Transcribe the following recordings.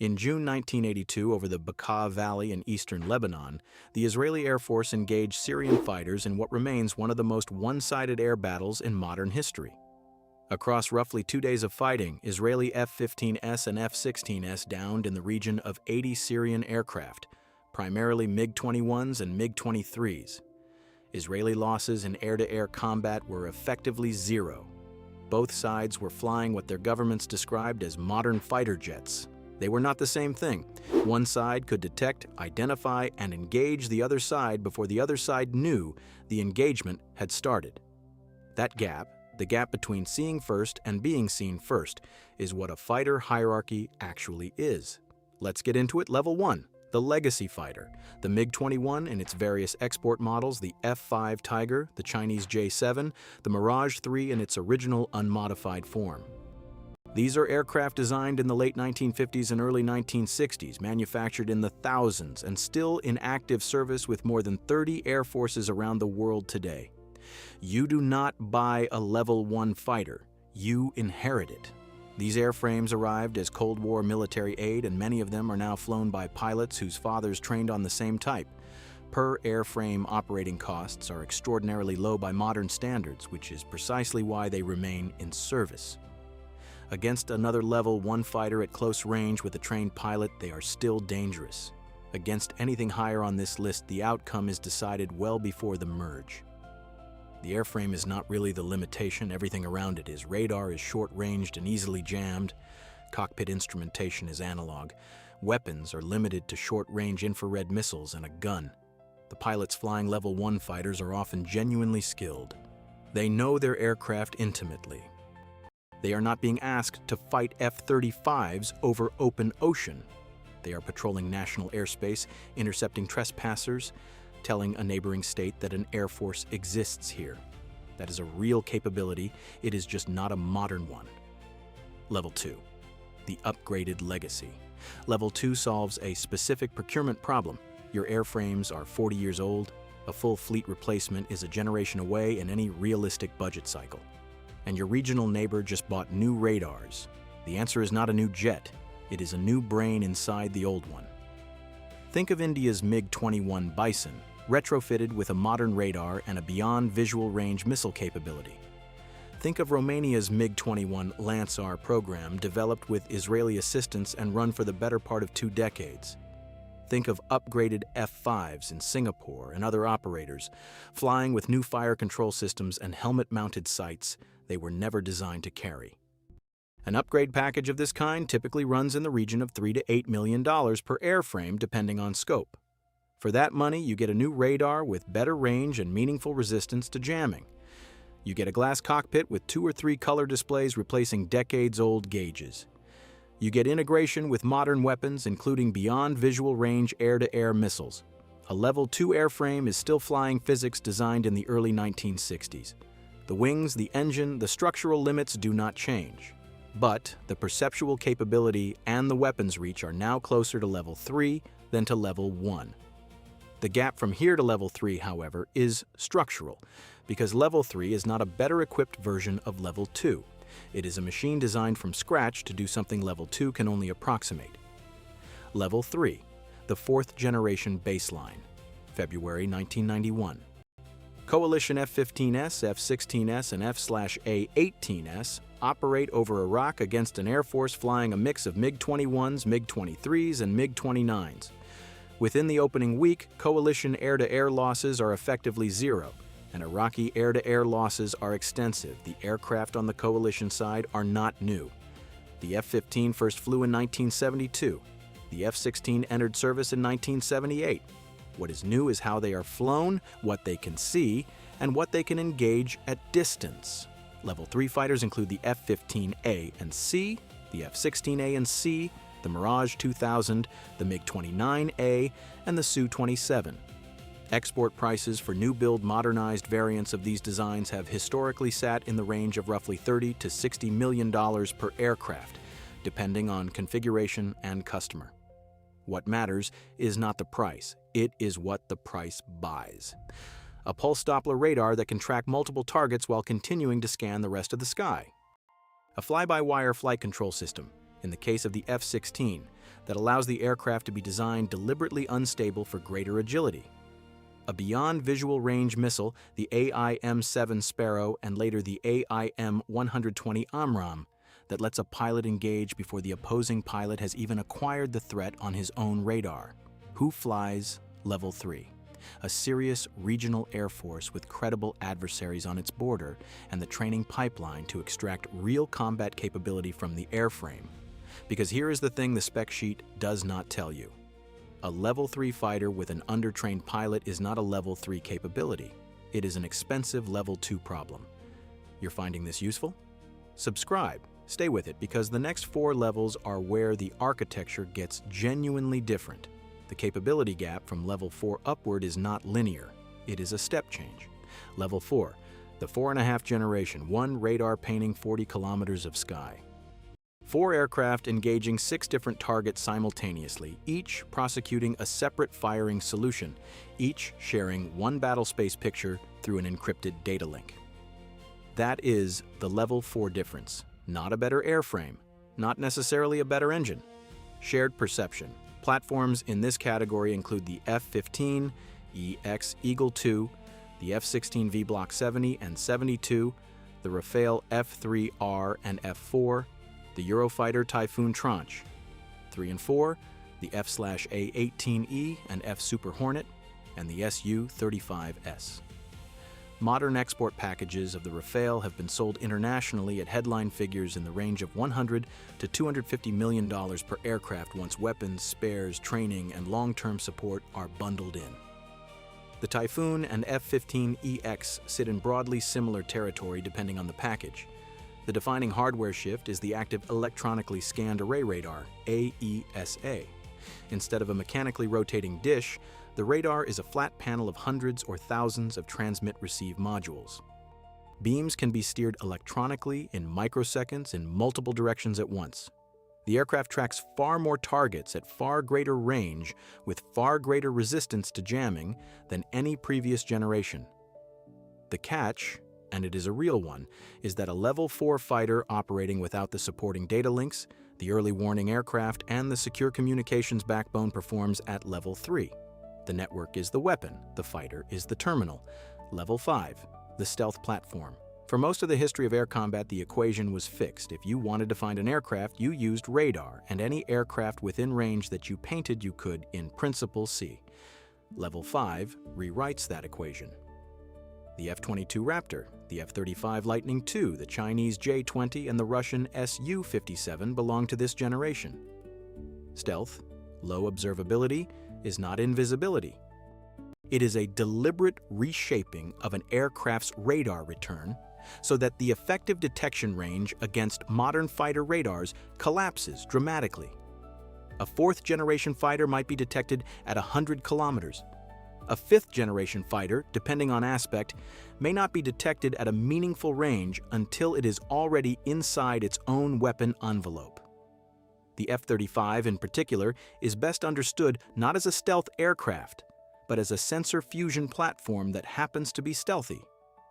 In June 1982, over the Bekaa Valley in eastern Lebanon, the Israeli Air Force engaged Syrian fighters in what remains one of the most one-sided air battles in modern history. Across roughly 2 days of fighting, Israeli F-15s and F-16s downed in the region of 80 Syrian aircraft, primarily MiG-21s and MiG-23s. Israeli losses in air-to-air combat were effectively zero. Both sides were flying what their governments described as modern fighter jets. They were not the same thing. One side could detect, identify, and engage the other side before the other side knew the engagement had started. That gap, the gap between seeing first and being seen first, is what a fighter hierarchy actually is. Let's get into it. Level 1, the legacy fighter. The MiG-21 in its various export models, the F-5 Tiger, the Chinese J-7, the Mirage 3 in its original unmodified form. These are aircraft designed in the late 1950s and early 1960s, manufactured in the thousands, and still in active service with more than 30 air forces around the world today. You do not buy a Level 1 fighter, you inherit it. These airframes arrived as Cold War military aid, and many of them are now flown by pilots whose fathers trained on the same type. Per airframe operating costs are extraordinarily low by modern standards, which is precisely why they remain in service. Against another Level 1 fighter at close range with a trained pilot, they are still dangerous. Against anything higher on this list, the outcome is decided well before the merge. The airframe is not really the limitation, everything around it is. Radar is short-ranged and easily jammed. Cockpit instrumentation is analog. Weapons are limited to short-range infrared missiles and a gun. The pilots flying Level 1 fighters are often genuinely skilled. They know their aircraft intimately. They are not being asked to fight F-35s over open ocean. They are patrolling national airspace, intercepting trespassers, telling a neighboring state that an air force exists here. That is a real capability, it is just not a modern one. Level 2, the upgraded legacy. Level 2 solves a specific procurement problem. Your airframes are 40 years old. A full fleet replacement is a generation away in any realistic budget cycle. And your regional neighbor just bought new radars. The answer is not a new jet, it is a new brain inside the old one. Think of India's MiG-21 Bison, retrofitted with a modern radar and a beyond visual range missile capability. Think of Romania's MiG-21 Lancer program, developed with Israeli assistance and run for the better part of 2 decades. Think of upgraded F-5s in Singapore and other operators, flying with new fire control systems and helmet-mounted sights they were never designed to carry. An upgrade package of this kind typically runs in the region of $3 to $8 million per airframe, depending on scope. For that money, you get a new radar with better range and meaningful resistance to jamming. You get a glass cockpit with 2 or 3 color displays replacing decades-old gauges. You get integration with modern weapons, including beyond visual range air-to-air missiles. A Level 2 airframe is still flying physics designed in the early 1960s. The wings, the engine, the structural limits do not change. But the perceptual capability and the weapons reach are now closer to Level 3 than to Level 1. The gap from here to Level 3, however, is structural, because Level 3 is not a better equipped version of Level 2. It is a machine designed from scratch to do something Level 2 can only approximate. Level 3, the 4th generation baseline, February 1991. Coalition F-15s, F-16s, and F/A-18s operate over Iraq against an air force flying a mix of MiG-21s, MiG-23s, and MiG-29s. Within the opening week, coalition air-to-air losses are effectively zero, and Iraqi air-to-air losses are extensive. The aircraft on the coalition side are not new. The F-15 first flew in 1972. The F-16 entered service in 1978. What is new is how they are flown, what they can see, and what they can engage at distance. Level 3 fighters include the F-15A and C, the F-16A and C, the Mirage 2000, the MiG-29A, and the Su-27. Export prices for new-build modernized variants of these designs have historically sat in the range of roughly $30 to $60 million per aircraft, depending on configuration and customer. What matters is not the price, it is what the price buys. A pulse Doppler radar that can track multiple targets while continuing to scan the rest of the sky. A fly-by-wire flight control system. in the case of the F-16, that allows the aircraft to be designed deliberately unstable for greater agility. A beyond visual range missile, the AIM-7 Sparrow and later the AIM-120 AMRAAM, that lets a pilot engage before the opposing pilot has even acquired the threat on his own radar. Who flies Level 3? A serious regional air force with credible adversaries on its border and the training pipeline to extract real combat capability from the airframe. Because here is the thing the spec sheet does not tell you. A Level 3 fighter with an undertrained pilot is not a Level 3 capability. It is an expensive Level 2 problem. You're finding this useful? Subscribe. Stay with it because the next 4 levels are where the architecture gets genuinely different. The capability gap from Level 4 upward is not linear. It is a step change. Level 4, the 4.5 generation, 1 radar painting 40 kilometers of sky. 4 aircraft engaging 6 different targets simultaneously, each prosecuting a separate firing solution, each sharing 1 battlespace picture through an encrypted data link. That is the Level 4 difference. Not a better airframe, not necessarily a better engine. Shared perception. Platforms in this category include the F-15, EX Eagle II, the F-16 V Block 70 and 72, the Rafale F-3R and F-4, the Eurofighter Typhoon Tranche. 3 and 4, the F/A-18E and F Super Hornet, and the Su-35S. Modern export packages of the Rafale have been sold internationally at headline figures in the range of $100 to $250 million per aircraft once weapons, spares, training, and long-term support are bundled in. The Typhoon and F-15EX sit in broadly similar territory depending on the package. The defining hardware shift is the Active Electronically Scanned Array Radar, AESA. Instead of a mechanically rotating dish, the radar is a flat panel of hundreds or thousands of transmit-receive modules. Beams can be steered electronically in microseconds in multiple directions at once. The aircraft tracks far more targets at far greater range with far greater resistance to jamming than any previous generation. The catch, and it is a real one, is that a Level 4 fighter operating without the supporting data links, the early warning aircraft, and the secure communications backbone performs at Level 3. The network is the weapon, the fighter is the terminal. Level 5, the stealth platform. For most of the history of air combat, the equation was fixed. If you wanted to find an aircraft, you used radar, and any aircraft within range that you painted you could, in principle, see. Level 5 rewrites that equation. The F-22 Raptor, the F-35 Lightning II, the Chinese J-20, and the Russian Su-57 belong to this generation. Stealth, low observability, is not invisibility. It is a deliberate reshaping of an aircraft's radar return so that the effective detection range against modern fighter radars collapses dramatically. A 4th-generation fighter might be detected at 100 kilometers. A 5th-generation fighter, depending on aspect, may not be detected at a meaningful range until it is already inside its own weapon envelope. The F-35 in particular is best understood not as a stealth aircraft, but as a sensor fusion platform that happens to be stealthy.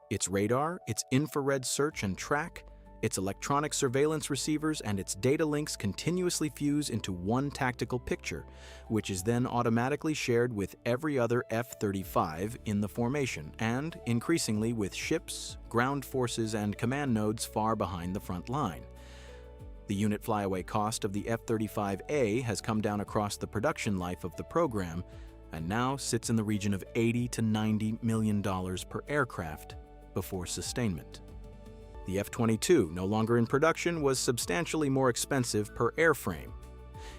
Its radar, its infrared search and track, its electronic surveillance receivers, and its data links continuously fuse into one tactical picture, which is then automatically shared with every other F-35 in the formation, and increasingly with ships, ground forces, and command nodes far behind the front line. The unit flyaway cost of the F-35A has come down across the production life of the program and now sits in the region of $80 to $90 million per aircraft before sustainment. The F-22, no longer in production, was substantially more expensive per airframe.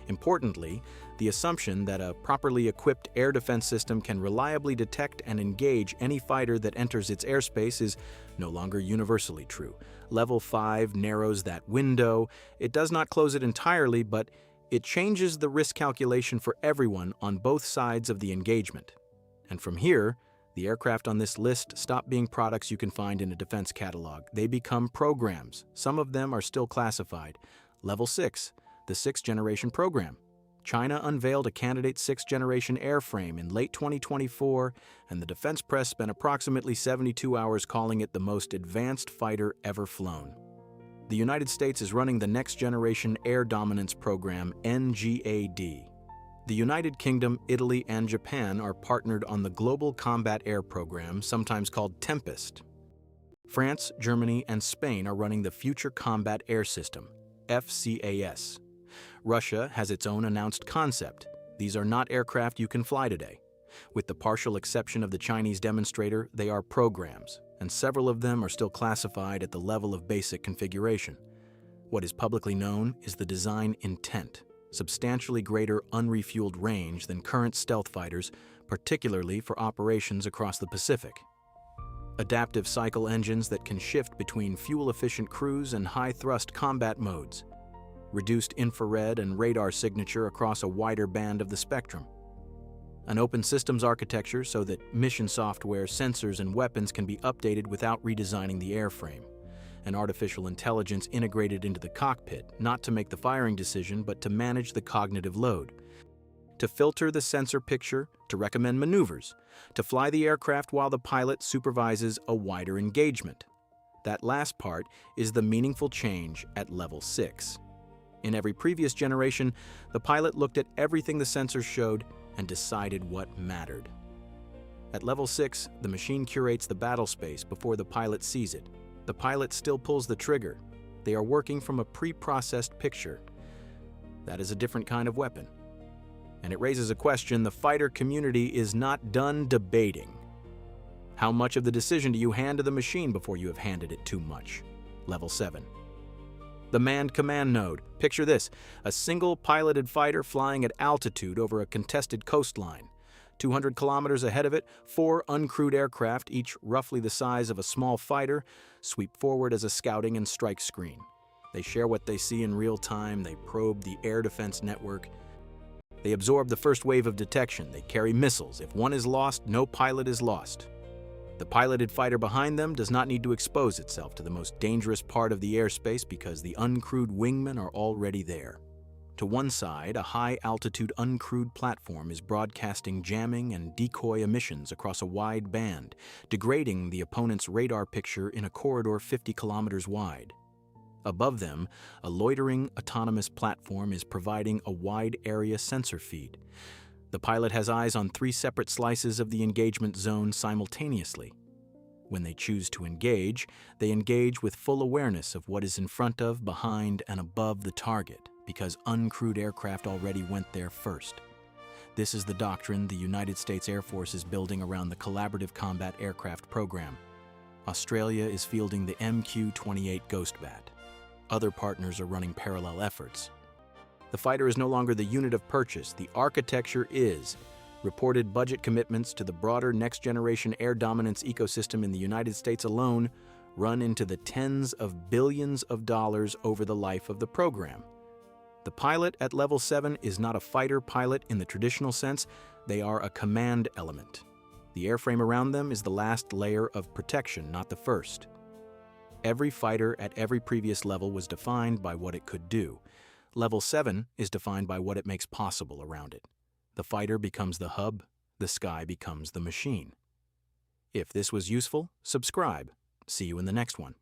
Importantly, the assumption that a properly equipped air defense system can reliably detect and engage any fighter that enters its airspace is no longer universally true. Level 5 narrows that window. It does not close it entirely, but it changes the risk calculation for everyone on both sides of the engagement. And from here, the aircraft on this list stop being products you can find in a defense catalog. They become programs. Some of them are still classified. Level 6, the 6th-generation program. China unveiled a candidate 6th-generation airframe in late 2024, and the defense press spent approximately 72 hours calling it the most advanced fighter ever flown. The United States is running the Next Generation Air Dominance Program, NGAD. The United Kingdom, Italy, and Japan are partnered on the Global Combat Air Program, sometimes called Tempest. France, Germany, and Spain are running the Future Combat Air System, FCAS. Russia has its own announced concept. These are not aircraft you can fly today. With the partial exception of the Chinese demonstrator, they are programs, and several of them are still classified at the level of basic configuration. What is publicly known is the design intent, substantially greater unrefueled range than current stealth fighters, particularly for operations across the Pacific. Adaptive cycle engines that can shift between fuel-efficient cruise and high-thrust combat modes. Reduced infrared and radar signature across a wider band of the spectrum. An open systems architecture so that mission software, sensors, and weapons can be updated without redesigning the airframe. An artificial intelligence integrated into the cockpit, not to make the firing decision, but to manage the cognitive load. To filter the sensor picture, to recommend maneuvers, to fly the aircraft while the pilot supervises a wider engagement. That last part is the meaningful change at level 6. In every previous generation, the pilot looked at everything the sensors showed and decided what mattered. At level 6, the machine curates the battle space before the pilot sees it. The pilot still pulls the trigger. They are working from a pre-processed picture. That is a different kind of weapon. And it raises a question the fighter community is not done debating. How much of the decision do you hand to the machine before you have handed it too much? Level 7. The manned command node. Picture this, a single piloted fighter flying at altitude over a contested coastline. 200 kilometers ahead of it, 4 uncrewed aircraft, each roughly the size of a small fighter, sweep forward as a scouting and strike screen. They share what they see in real time, they probe the air defense network. They absorb the first wave of detection, they carry missiles. If one is lost, no pilot is lost. The piloted fighter behind them does not need to expose itself to the most dangerous part of the airspace because the uncrewed wingmen are already there. To one side, a high-altitude uncrewed platform is broadcasting jamming and decoy emissions across a wide band, degrading the opponent's radar picture in a corridor 50 kilometers wide. Above them, a loitering autonomous platform is providing a wide-area sensor feed. The pilot has eyes on 3 separate slices of the engagement zone simultaneously. When they choose to engage, they engage with full awareness of what is in front of, behind, and above the target, because uncrewed aircraft already went there first. This is the doctrine the United States Air Force is building around the Collaborative Combat Aircraft Program. Australia is fielding the MQ-28 Ghostbat. Other partners are running parallel efforts. The fighter is no longer the unit of purchase, the architecture is. Reported budget commitments to the broader next-generation air dominance ecosystem in the United States alone run into the tens of billions of dollars over the life of the program. The pilot at level 7 is not a fighter pilot in the traditional sense, they are a command element. The airframe around them is the last layer of protection, not the first. Every fighter at every previous level was defined by what it could do. Level 7 is defined by what it makes possible around it. The fighter becomes the hub, the sky becomes the machine. If this was useful, subscribe. See you in the next one.